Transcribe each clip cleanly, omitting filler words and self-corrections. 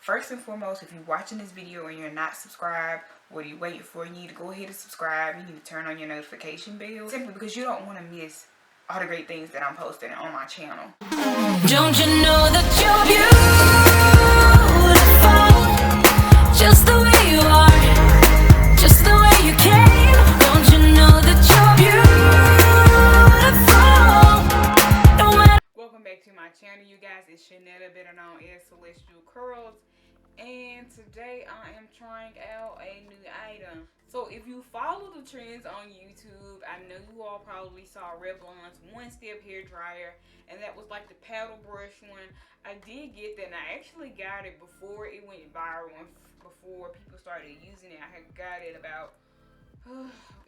First and foremost, if you're watching this video and you're not subscribed, what are you waiting for? You need to go ahead and subscribe. You need to turn on your notification bell, simply because you don't want to miss all the great things that I'm posting on my channel. Don't you know that you're beautiful, just the way you are, just the way you came. Don't you know that you're beautiful, no matter. Welcome back to my channel, you guys. It's Shanetta, better known as Celestial Curls, and today I am trying out a new item. So if you follow the trends on YouTube, I know you all probably saw Revlon's one-step hair dryer, and that was like the paddle brush one. I did get that, and I actually got it before it went viral and before people started using it. I had got it about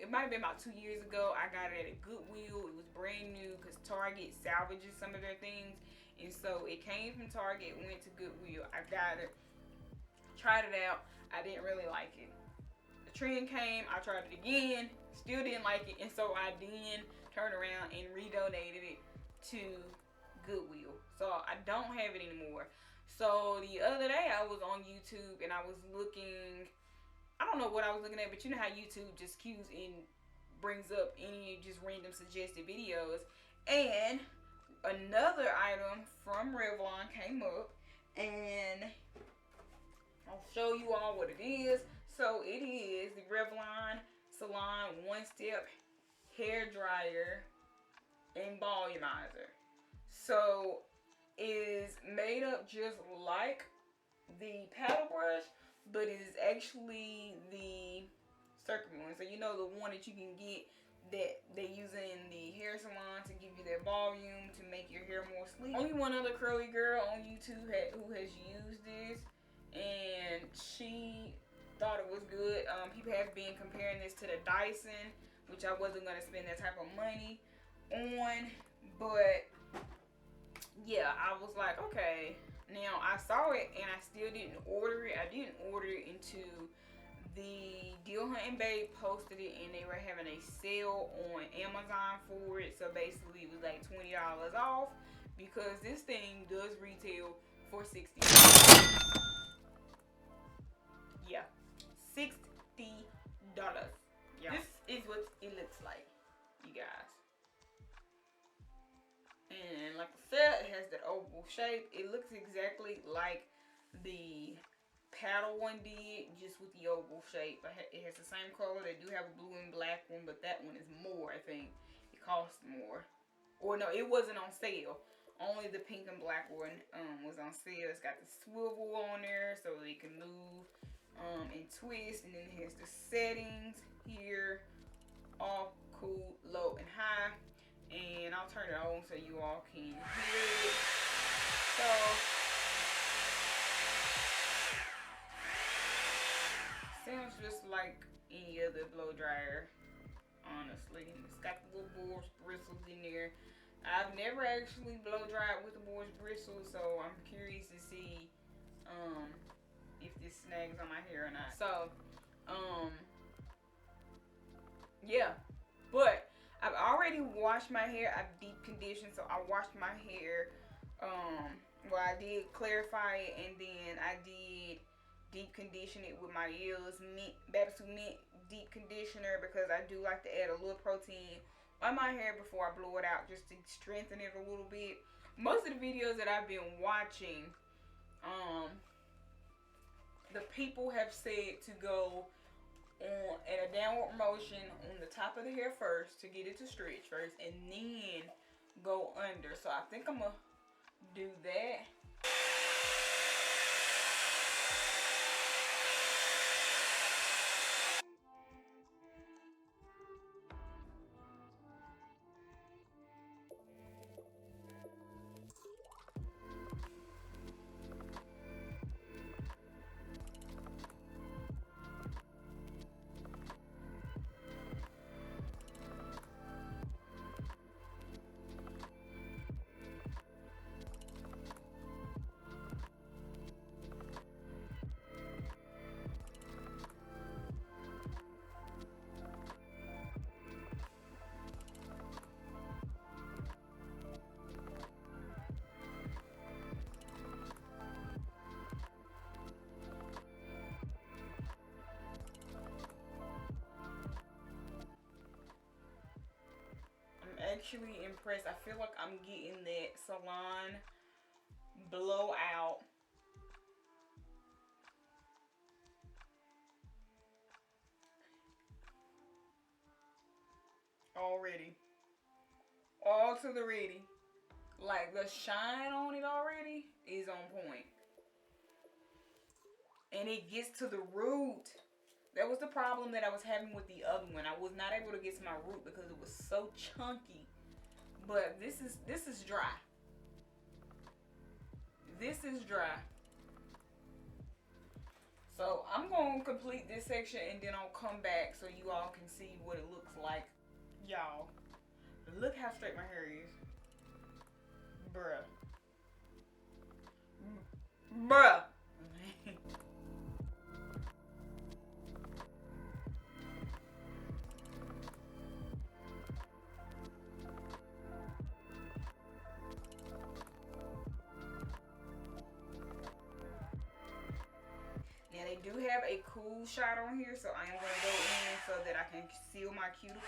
it might have been about 2 years ago. I got it at a Goodwill. It was brand new because Target salvages some of their things, and so it came from Target, went to Goodwill. I got it, tried it out. I didn't really like it. The trend came, I tried it again, still didn't like it, and so I then turned around and redonated it to Goodwill. So I don't have it anymore. So the other day I was on YouTube and I was looking, I don't know what I was looking at, but you know how YouTube just cues and brings up any just random suggested videos, and another item from Revlon came up, and I'll show you all what it is. So it is the Revlon Salon one-step hair dryer and volumizer. So it is made up just like the paddle brush, but it is actually the circular one. So you know, the one that you can get that they use in the hair salon to give you that volume to make your hair more sleek. Only one other curly girl on YouTube who has used this, and she thought it was good. People have been comparing this to the Dyson, which I wasn't going to spend that type of money on, but yeah, I was like, okay. Now I saw it and I still didn't order it. I didn't order it until the Deal Hunting Babe posted it, and they were having a sale on Amazon for it. So basically it was like $20 off, because this thing does retail for $60. Yeah, $60. Yeah. This is what it looks like, you guys. And like I said, it has that oval shape. It looks exactly like the paddle one did, just with the oval shape. It has the same color. They do have a blue and black one, but that one is more, I think. It costs more. Or no, it wasn't on sale. Only the pink and black one was on sale. It's got the swivel on there so it can move and twist, and then it has the settings here: off, cool, low, and high. And I'll turn it on so you all can hear it. So sounds just like any other blow dryer, honestly. And it's got the little boar's bristles in there. I've never actually blow dried with the boar's bristles, so I'm curious to see if this snags on my hair or not. So yeah, but I've already washed my hair. I've deep conditioned, so I washed my hair. Well, I did clarify it, and then I did deep condition it with my Yellow's Mint, Babsu Mint deep conditioner, because I do like to add a little protein on my hair before I blow it out, just to strengthen it a little bit. Most of the videos that I've been watching, the people have said to go on at a downward motion on the top of the hair first to get it to stretch first, and then go under. So I think I'm gonna do that. actually impressed. I feel like I'm getting that Salon blowout. Already. All to the ready. Like the shine on it already is on point. And it gets to the root. That was the problem that I was having with the other one. I was not able to get to my root because it was so chunky. But this is dry. This is dry. So I'm going to complete this section and then I'll come back so you all can see what it looks like. Y'all, look how straight my hair is. Bruh. Bruh. Now they do have a cool shot on here, so I am going to go in so that I can seal my cuticles.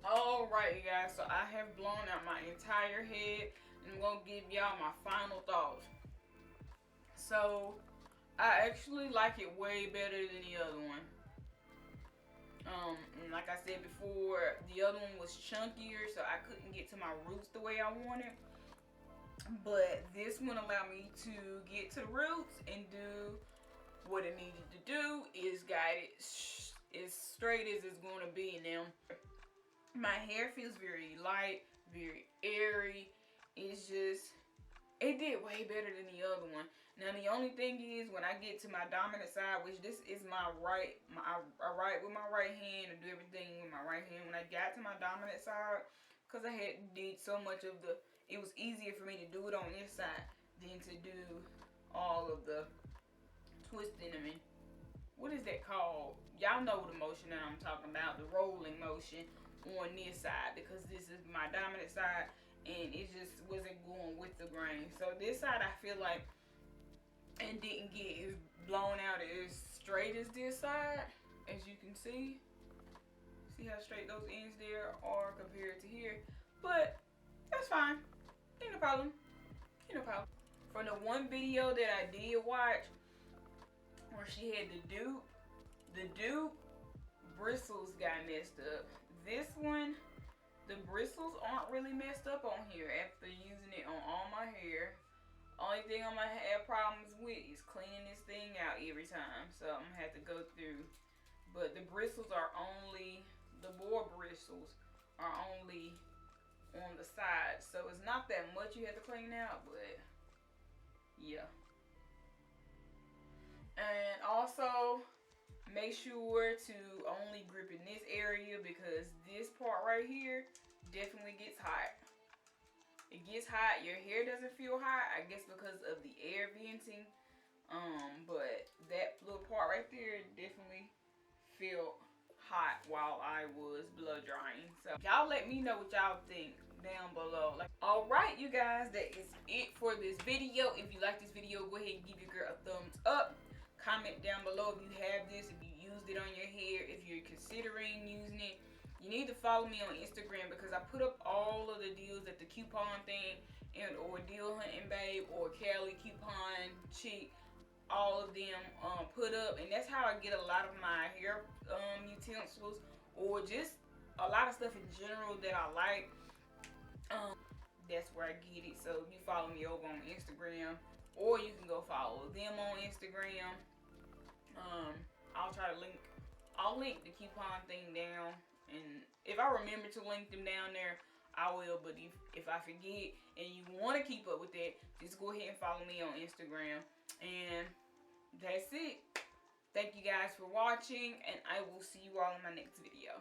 Alright, you guys, so I have blown out my entire head and I'm going to give y'all my final thoughts. So, I actually like it way better than the other one. And like I said before, the other one was chunkier, so I couldn't get to my roots the way I wanted. But this one allowed me to get to the roots and do what it needed to do. Is got it as straight as it's going to be now. My hair feels very light, very airy. It's just, it did way better than the other one. Now the only thing is when I get to my dominant side, which this is my right, I write with my right hand and do everything with my right hand. When I got to my dominant side, because I had did so much of the, it was easier for me to do it on this side than to do all of the twisting. I mean, what is that called? Y'all know the motion that I'm talking about, the rolling motion on this side, because this is my dominant side and it just wasn't going with the grain. So this side I feel like and didn't get as blown out as straight as this side, as you can see how straight those ends there are compared to here, but that's fine, ain't no problem, ain't no problem. From the one video that I did watch where she had the dupe bristles got messed up. This one, the bristles aren't really messed up on here after using it on all my hair. Only thing I'm gonna have problems with is cleaning this thing out every time. So I'm gonna have to go through. But the bristles are only, the boar bristles are only on the side. So it's not that much you have to clean out, but yeah. And also, make sure to only grip in this area because this part right here definitely gets hot. It gets hot. Your hair doesn't feel hot, I guess because of the air venting. But that little part right there definitely felt hot while I was blow drying. So y'all let me know what y'all think down below. Alright, you guys, that is it for this video. If you like this video, go ahead and give your girl a thumbs up. Comment down below if you have this, if you used it on your hair, if you're considering using it. You need to follow me on Instagram because I put up all of the deals at the coupon thing and or Deal Hunting Babe or Cali Coupon Chic, all of them put up, and that's how I get a lot of my hair utensils or just a lot of stuff in general that I like. that's where I get it. So you follow me over on Instagram, or you can go follow them on Instagram. I'll link the coupon thing down, and if I remember to link them down there, I will. But if I forget and you want to keep up with that, just go ahead and follow me on Instagram. And that's it. Thank you guys for watching, and I will see you all in my next video.